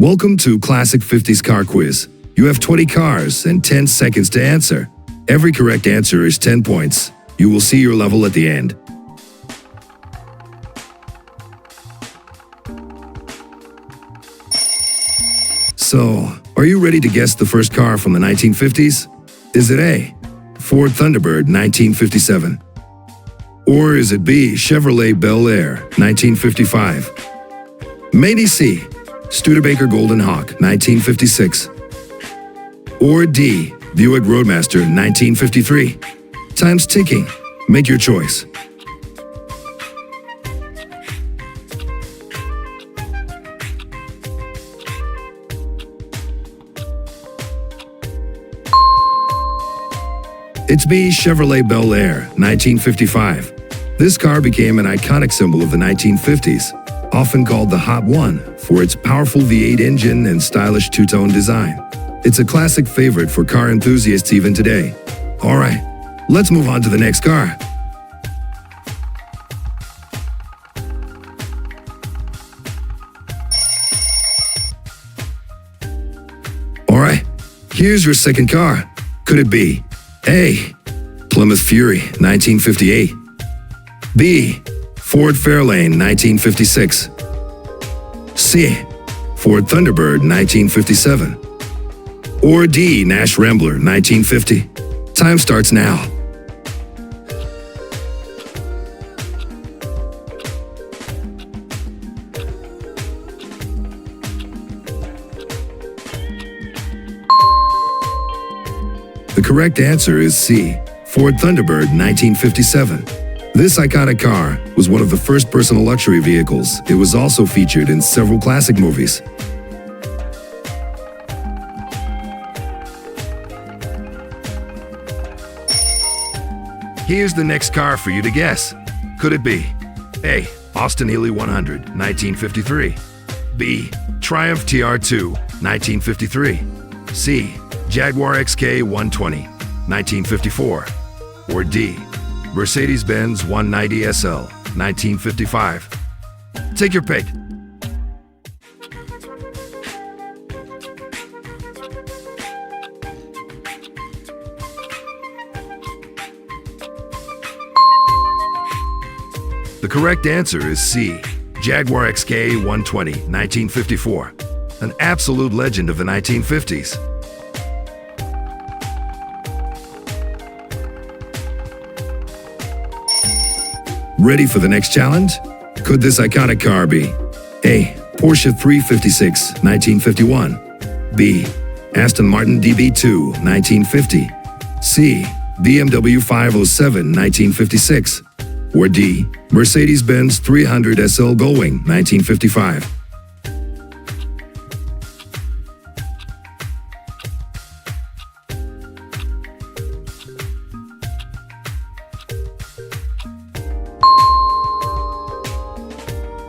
Welcome to Classic 50s Car Quiz. You have 20 cars and 10 seconds to answer. Every correct answer is 10 points. You will see your level at the end. So, are you ready to guess the first car from the 1950s? Is it A, Ford Thunderbird 1957? Or is it B, Chevrolet Bel Air 1955? Maybe C, Studebaker Golden Hawk 1956? Or D, Buick Roadmaster 1953? Time's ticking. Make your choice. It's B, Chevrolet Bel Air 1955. This car became an iconic symbol of the 1950s, often called the Hot One for its powerful V8 engine and stylish two-tone design. It's a classic favorite for car enthusiasts even today. Alright, let's move on to the next car. Alright, here's your second car. Could it be A, Plymouth Fury 1958? B, Ford Fairlane 1956? C, Ford Thunderbird 1957? Or D, Nash Rambler 1950? Time starts now. The correct answer is C, Ford Thunderbird 1957. This iconic car was one of the first personal luxury vehicles. It was also featured in several classic movies. Here's the next car for you to guess. Could it be A, Austin Healey 100 1953? B, Triumph TR2 1953? C, Jaguar XK 120 1954? Or D, Mercedes-Benz 190 SL 1955? Take your pick. The correct answer is C, Jaguar XK 120 1954, an absolute legend of the 1950s. Ready for the next challenge? Could this iconic car be A, Porsche 356 1951? B, Aston Martin DB2 1950? C, BMW 507 1956? Or D, Mercedes-Benz 300 SL Gullwing 1955?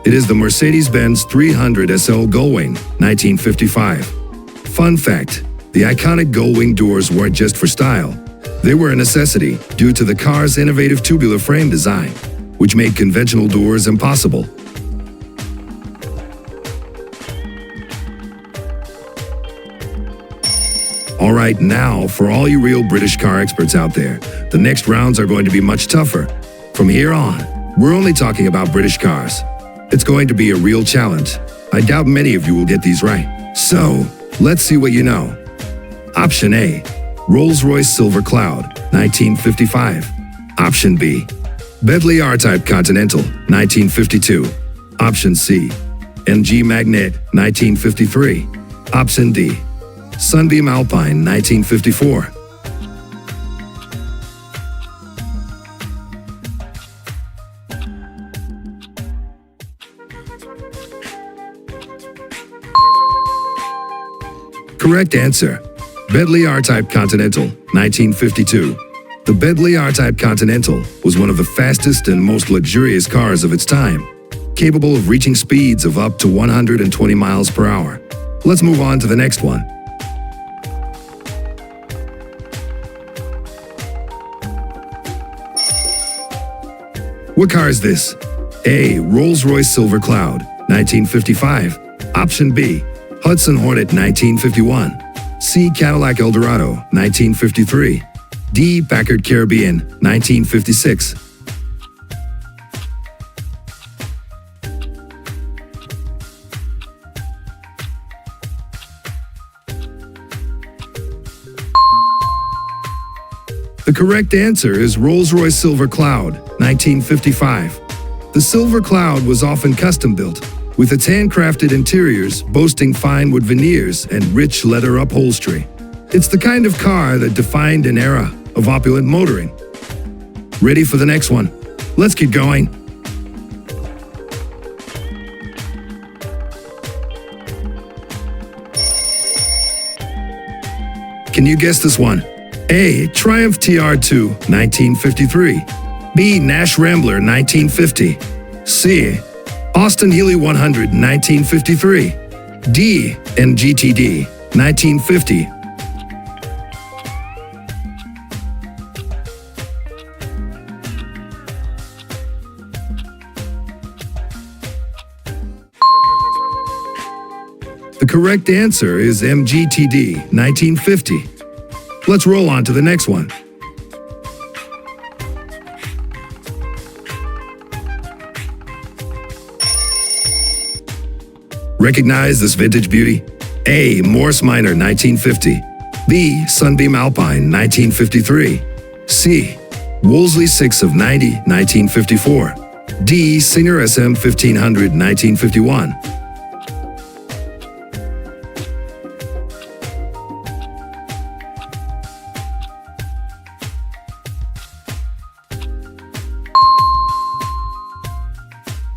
It is the Mercedes-Benz 300 SL Gullwing 1955. Fun fact, the iconic Gullwing doors weren't just for style. They were a necessity due to the car's innovative tubular frame design, which made conventional doors impossible. Alright, now for all you real British car experts out there, the next rounds are going to be much tougher. From here on, we're only talking about British cars. It's going to be a real challenge. I doubt many of you will get these right. So, let's see what you know. Option A, Rolls-Royce Silver Cloud, 1955. Option B, Bentley R-Type Continental, 1952. Option C, MG Magnet, 1953. Option D, Sunbeam Alpine, 1954. Correct answer, Bentley R-Type Continental, 1952. The Bentley R-Type Continental was one of the fastest and most luxurious cars of its time, capable of reaching speeds of up to 120 miles per hour. Let's move on to the next one. What car is this? A, Rolls-Royce Silver Cloud, 1955. Option B, Hudson Hornet 1951. C. Cadillac Eldorado 1953. D. Packard Caribbean 1956. The correct answer is Rolls-Royce Silver Cloud, 1955. The Silver Cloud was often custom-built, with its handcrafted interiors boasting fine wood veneers and rich leather upholstery. It's the kind of car that defined an era of opulent motoring. Ready for the next one? Let's keep going. Can you guess this one? A. Triumph TR2, 1953. B. Nash Rambler, 1950. C. Austin Healey 100, 1953. D. MGTD, 1950. The correct answer is MGTD, 1950. Let's roll on to the next one. Recognize this vintage beauty? A. Morse Minor 1950. B. Sunbeam Alpine 1953. C. Wolseley 6 of 90 1954. D. Singer SM 1500 1951.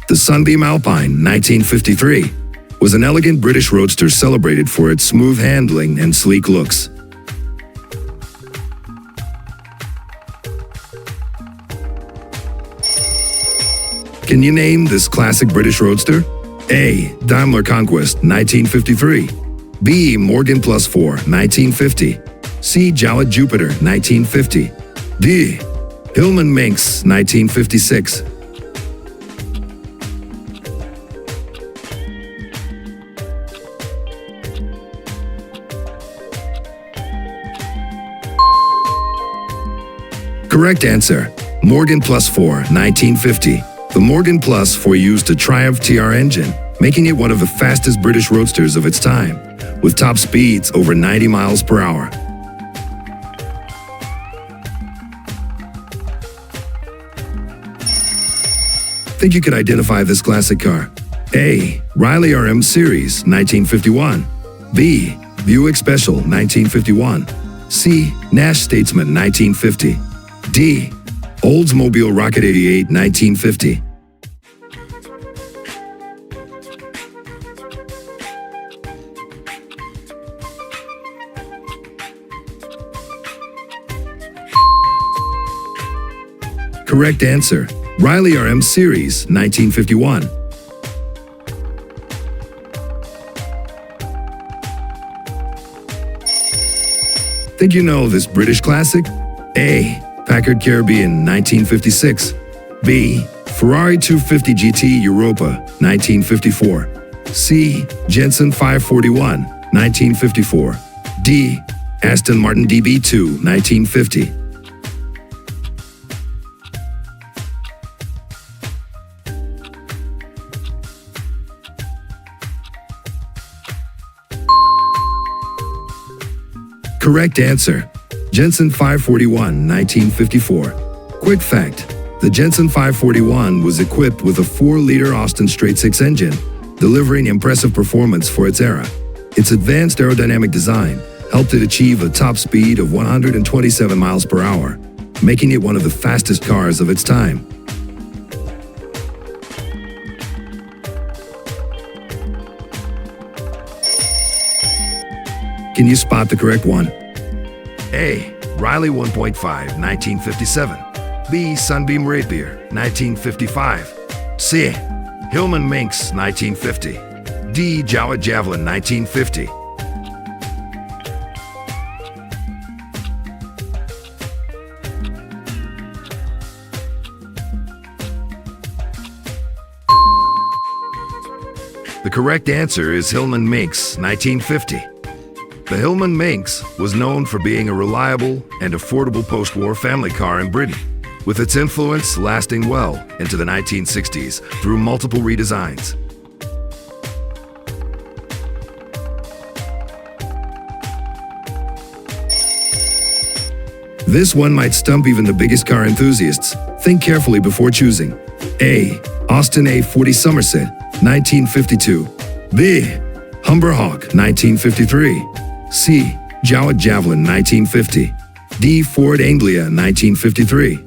The Sunbeam Alpine 1953 was an elegant British roadster celebrated for its smooth handling and sleek looks. Can you name this classic British roadster? A. Daimler Conquest 1953. B. Morgan Plus 4 1950. C. Jowett Jupiter 1950. D. Hillman Minx 1956. Correct answer, Morgan Plus 4, 1950. The Morgan Plus 4 used a Triumph TR engine, making it one of the fastest British roadsters of its time, with top speeds over 90 miles per hour. Think you could identify this classic car? A. Riley RM Series, 1951. B. Buick Special, 1951. C. Nash Statesman, 1950. D. Oldsmobile Rocket 88, 1950. Correct answer, Riley RM Series, 1951. Think you know this British classic? A. Packard Caribbean, 1956. B. Ferrari 250 GT Europa, 1954. C. Jensen 541, 1954. D. Aston Martin DB2, 1950. Correct answer, Jensen 541, 1954. Quick fact, the Jensen 541 was equipped with a 4-liter Austin straight-six engine, delivering impressive performance for its era. Its advanced aerodynamic design helped it achieve a top speed of 127 miles per hour, making it one of the fastest cars of its time. Can you spot the correct one? A. Riley 1.5, 1957. B. Sunbeam Rapier, 1955. C. Hillman Minx, 1950. D. Jowett Javelin, 1950. The correct answer is Hillman Minx, 1950. The Hillman Minx was known for being a reliable and affordable post-war family car in Britain, with its influence lasting well into the 1960s through multiple redesigns. This one might stump even the biggest car enthusiasts. Think carefully before choosing. A. Austin A40 Somerset, 1952. B. Humber Hawk, 1953. C. Jowett Javelin, 1950. D. Ford Anglia, 1953.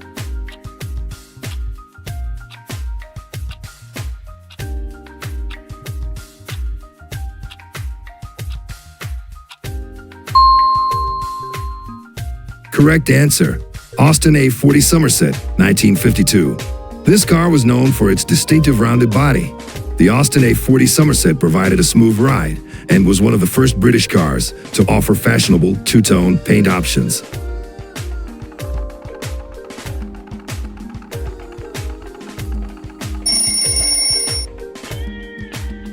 Correct answer, Austin A40 Somerset, 1952. This car was known for its distinctive rounded body. The Austin A40 Somerset provided a smooth ride and was one of the first British cars to offer fashionable two-tone paint options.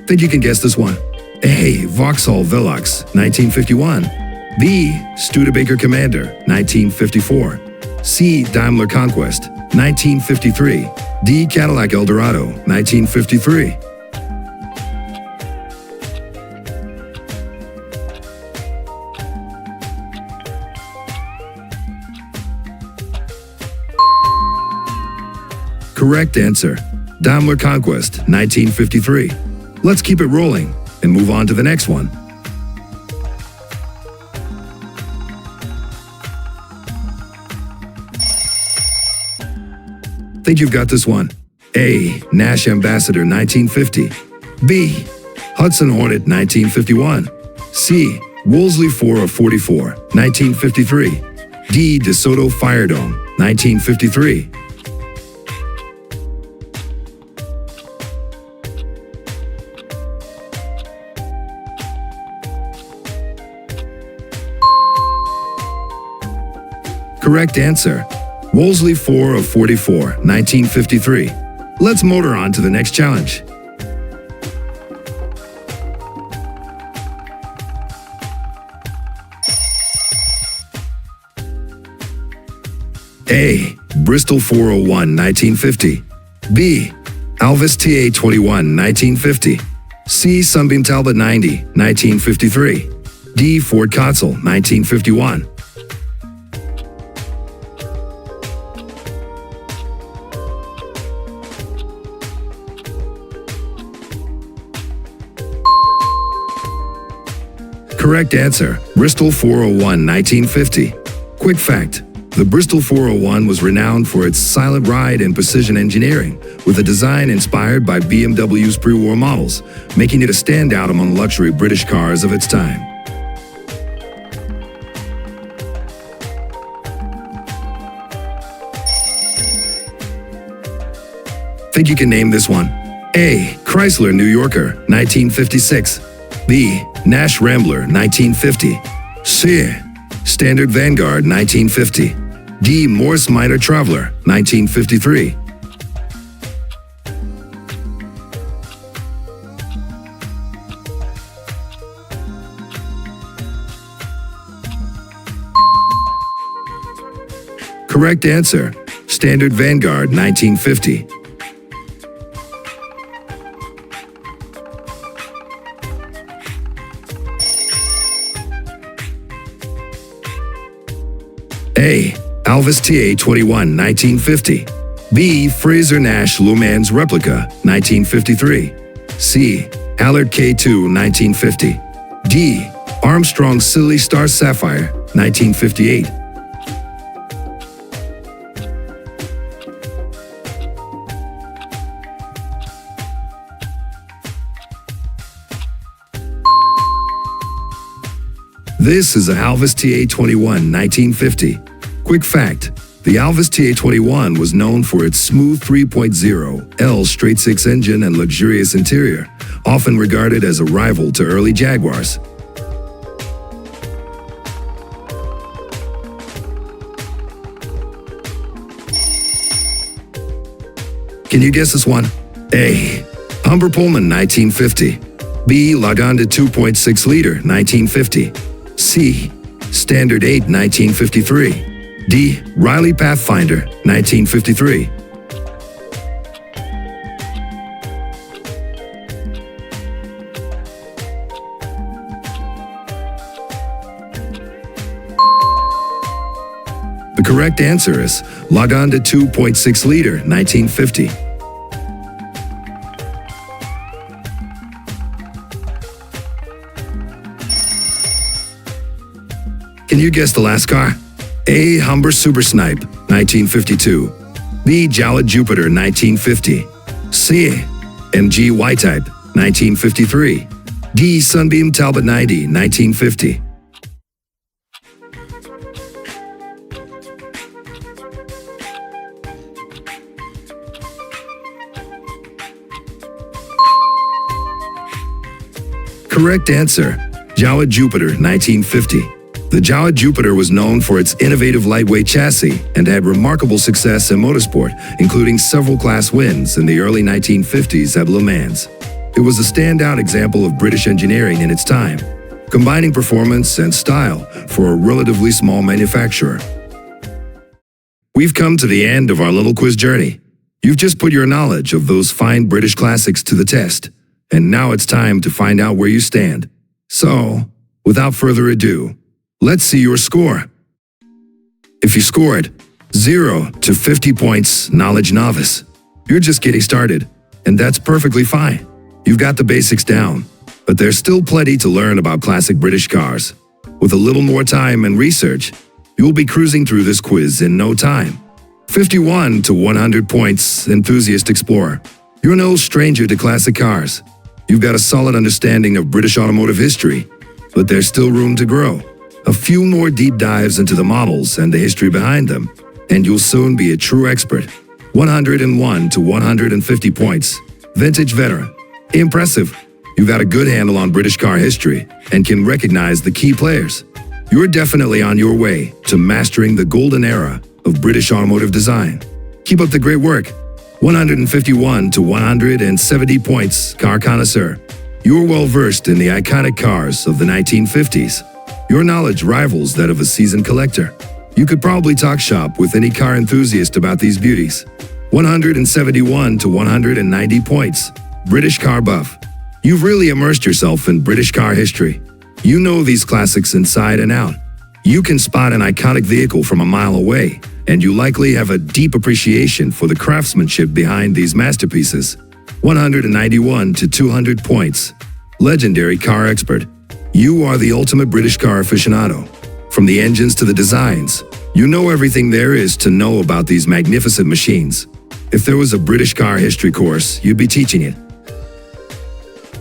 Think you can guess this one? A. Vauxhall Velox, 1951. B. Studebaker Commander, 1954. C. Daimler Conquest, 1953. D. Cadillac Eldorado, 1953. Correct answer, Daimler Conquest, 1953. Let's keep it rolling and move on to the next one. Think you've got this one? A. Nash Ambassador, 1950. B. Hudson Hornet, 1951. C. Wolseley 444, 1953. D. DeSoto Firedome, 1953. Correct answer, Wolseley 4 of 44, 1953. Let's motor on to the next challenge. A. Bristol 401, 1950. B. Alvis TA21, 1950. C. Sunbeam Talbot 90, 1953. D. Ford Kotzel, 1951. Correct answer, Bristol 401, 1950. Quick fact, the Bristol 401 was renowned for its silent ride and precision engineering, with a design inspired by BMW's pre-war models, making it a standout among luxury British cars of its time. Think you can name this one? A. Chrysler New Yorker, 1956. B. Nash Rambler, 1950. C. Standard Vanguard, 1950. D. Morse Minor Traveler, 1953. Correct answer, Standard Vanguard, 1950. A. Alvis TA21, 1950. B. Fraser Nash Le Mans Replica, 1953. C. Allard K2, 1950. D. Armstrong Silly Star Sapphire, 1958. This is a Alvis TA21, 1950. Quick fact, the Alvis TA21 was known for its smooth 3.0 L straight-six engine and luxurious interior, often regarded as a rival to early Jaguars. Can you guess this one? A. Humber Pullman, 1950. B. Lagonda 2.6 liter, 1950. C. Standard 8, 1953. D. Riley Pathfinder, 1953. The correct answer is Lagonda 2.6 liter, 1950. Can you guess the last car? A. Humber Super Snipe, 1952. B. Jala Jupiter, 1950. C. MG Y-Type, 1953. D. Sunbeam Talbot 90, 1950. Correct answer, Jala Jupiter, 1950. The Jala Jupiter was known for its innovative lightweight chassis and had remarkable success in motorsport, including several class wins in the early 1950s at Le Mans. It was a standout example of British engineering in its time, combining performance and style for a relatively small manufacturer. We've come to the end of our little quiz journey. You've just put your knowledge of those fine British classics to the test, and now it's time to find out where you stand. So, without further ado, let's see your score. If you scored 0 to 50 points knowledge novice, you're just getting started, and that's perfectly fine. You've got the basics down, but there's still plenty to learn about classic British cars. With a little more time and research, you'll be cruising through this quiz in no time. 51 to 100 points, enthusiast explorer. You're no stranger to classic cars. You've got a solid understanding of British automotive history, but there's still room to grow. A few more deep dives into the models and the history behind them, and you'll soon be a true expert. 101 to 150 points. Vintage veteran. Impressive. You've got a good handle on British car history and can recognize the key players. You're definitely on your way to mastering the golden era of British automotive design. Keep up the great work. 151 to 170 points, car connoisseur. You're well versed in the iconic cars of the 1950s. Your knowledge rivals that of a seasoned collector. You could probably talk shop with any car enthusiast about these beauties. 171 to 190 points, British car buff. You've really immersed yourself in British car history. You know these classics inside and out. You can spot an iconic vehicle from a mile away, and you likely have a deep appreciation for the craftsmanship behind these masterpieces. 191 to 200 points, legendary car expert. You are the ultimate British car aficionado. From the engines to the designs, you know everything there is to know about these magnificent machines. If there was a British car history course, you'd be teaching it.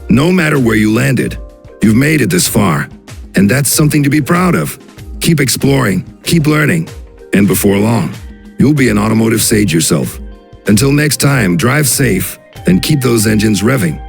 No matter where you landed, you've made it this far, and that's something to be proud of. Keep exploring, keep learning, and before long, you'll be an automotive sage yourself. Until next time, drive safe and keep those engines revving.